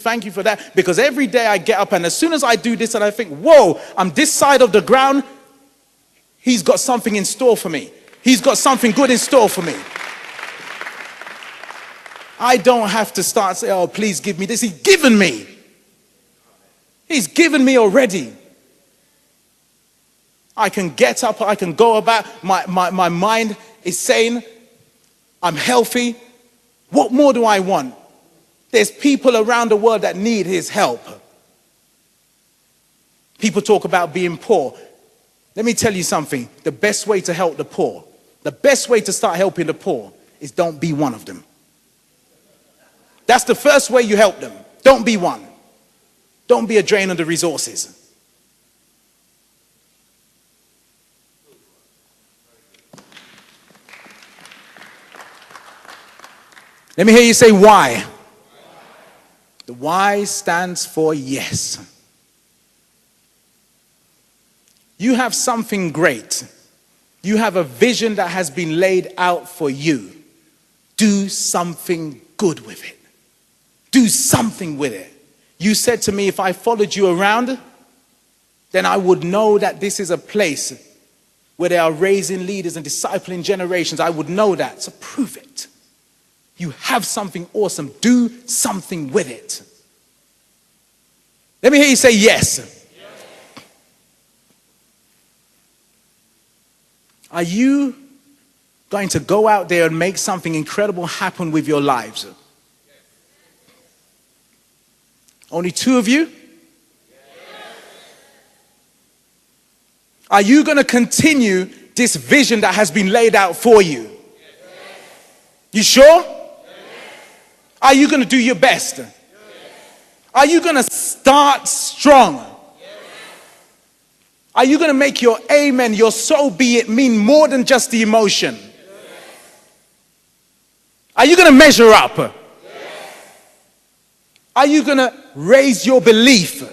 Thank you for that. Because every day I get up and as soon as I do this and I think, whoa, I'm this side of the ground, he's got something in store for me. He's got something good in store for me. I don't have to start saying, oh, please give me this. He's given me. He's given me already. I can get up, I can go about, my mind is sane, I'm healthy. What more do I want? There's people around the world that need his help. People talk about being poor. Let me tell you something. The best way to help the poor, the best way to start helping the poor is don't be one of them. That's the first way you help them. Don't be one. Don't be a drain on the resources. Let me hear you say why. The Y stands for yes. You have something great. You have a vision that has been laid out for you. Do something good with it. Do something with it. You said to me, if I followed you around, then I would know that this is a place where they are raising leaders and discipling generations. I would know that. So prove it. You have something awesome. Do something with it. Let me hear you say yes. Yes. Are you going to go out there and make something incredible happen with your lives? Yes. Only two of you? Yes. Are you going to continue this vision that has been laid out for you? Yes. You sure? Yes. Are you going to do your best? Yes. Are you going to start strong? Yes. Are you going to make your amen, your so be it, mean more than just the emotion? Yes. Are you going to measure up? Yes. Are you going to raise your belief? Yes.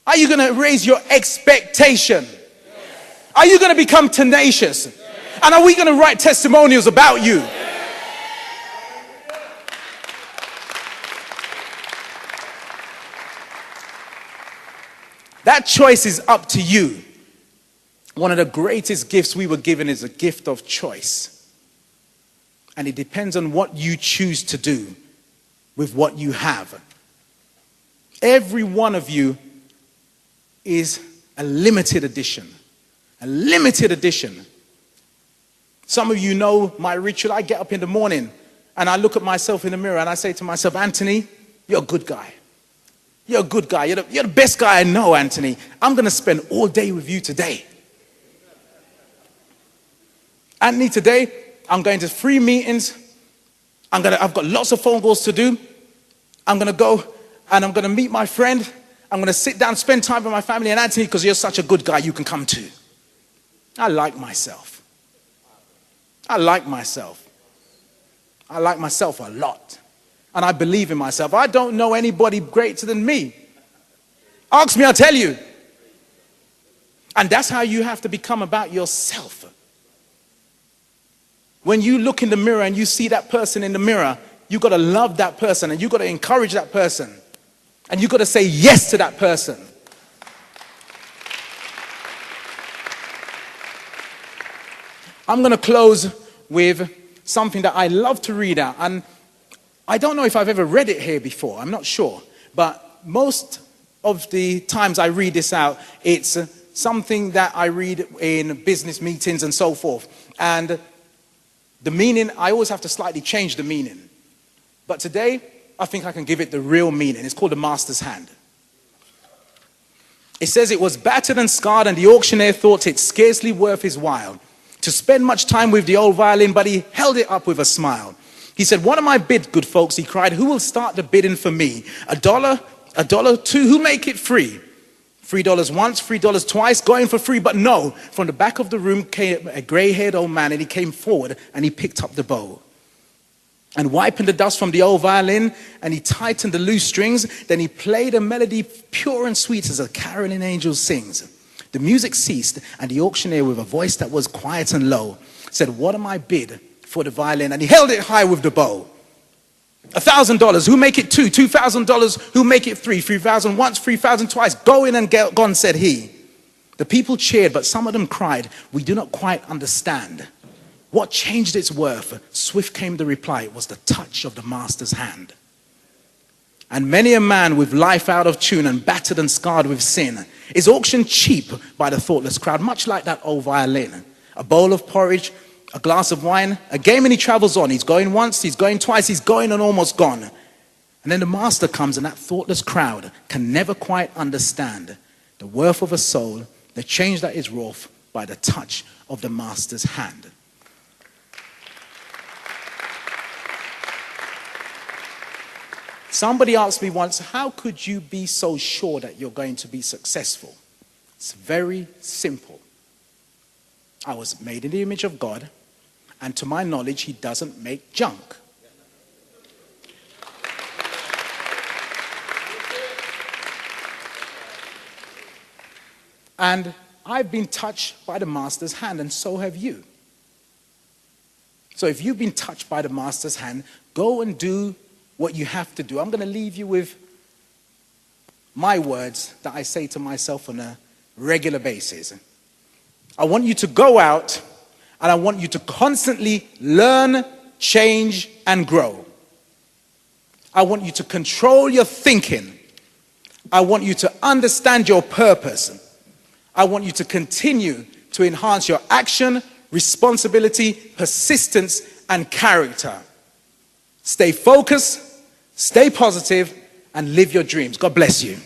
Are you going to raise your expectation? Yes. Are you going to become tenacious? Yes. And are we going to write testimonials about you? Yes. That choice is up to you. One of the greatest gifts we were given is a gift of choice. And it depends on what you choose to do with what you have. Every one of you is a limited edition. A limited edition. Some of you know my ritual. I get up in the morning and I look at myself in the mirror and I say to myself, Anthony, you're a good guy. You're a good guy. You're the best guy I know, Anthony. I'm going to spend all day with you today. Anthony, today, I'm going to 3 meetings. I've got lots of phone calls to do. I'm going to go and I'm going to meet my friend. I'm going to sit down, spend time with my family. And Anthony, because you're such a good guy, you can come too. I like myself. I like myself. I like myself a lot. And I believe in myself. I don't know anybody greater than me. Ask me, I'll tell you. And that's how you have to become about yourself. When you look in the mirror and you see that person in the mirror, you've got to love that person and you've got to encourage that person. And you've got to say yes to that person. I'm going to close with something that I love to read out. And I don't know if I've ever read it here before. I'm not sure. But most of the times I read this out, it's something that I read in business meetings and so forth. And the meaning, I always have to slightly change the meaning. But today, I think I can give it the real meaning. It's called the Master's Hand. It says it was battered and scarred and the auctioneer thought it scarcely worth his while to spend much time with the old violin, but he held it up with a smile. He said, what am I bid, good folks? He cried, who will start the bidding for me? $1, $2, who'll make it free? $3 once, $3 twice, going for free. But no, from the back of the room came a gray-haired old man and he came forward and he picked up the bow. And wiping the dust from the old violin and he tightened the loose strings, then he played a melody pure and sweet as a caroling angel sings. The music ceased and the auctioneer with a voice that was quiet and low said, what am I bid for the violin? And he held it high with the bow. $1,000, who make it two? $2,000, who make it three? 3,000 once, 3,000 twice. Go in and get gone, said he. The people cheered, but some of them cried, we do not quite understand. What changed its worth? Swift came the reply, it was the touch of the master's hand. And many a man with life out of tune and battered and scarred with sin is auctioned cheap by the thoughtless crowd, much like that old violin. A bowl of porridge, a glass of wine, a game, and he travels on. He's going once, he's going twice, he's going and almost gone. And then the master comes, and that thoughtless crowd can never quite understand the worth of a soul, the change that is wrought by the touch of the master's hand. Somebody asked me once, how could you be so sure that you're going to be successful? It's very simple. I was made in the image of God, and to my knowledge, he doesn't make junk. And I've been touched by the master's hand, and so have you. So if you've been touched by the master's hand, go and do what you have to do. I'm going to leave you with my words that I say to myself on a regular basis. I want you to go out, and I want you to constantly learn, change, and grow. I want you to control your thinking. I want you to understand your purpose. I want you to continue to enhance your action, responsibility, persistence, and character. Stay focused, stay positive, and live your dreams. God bless you.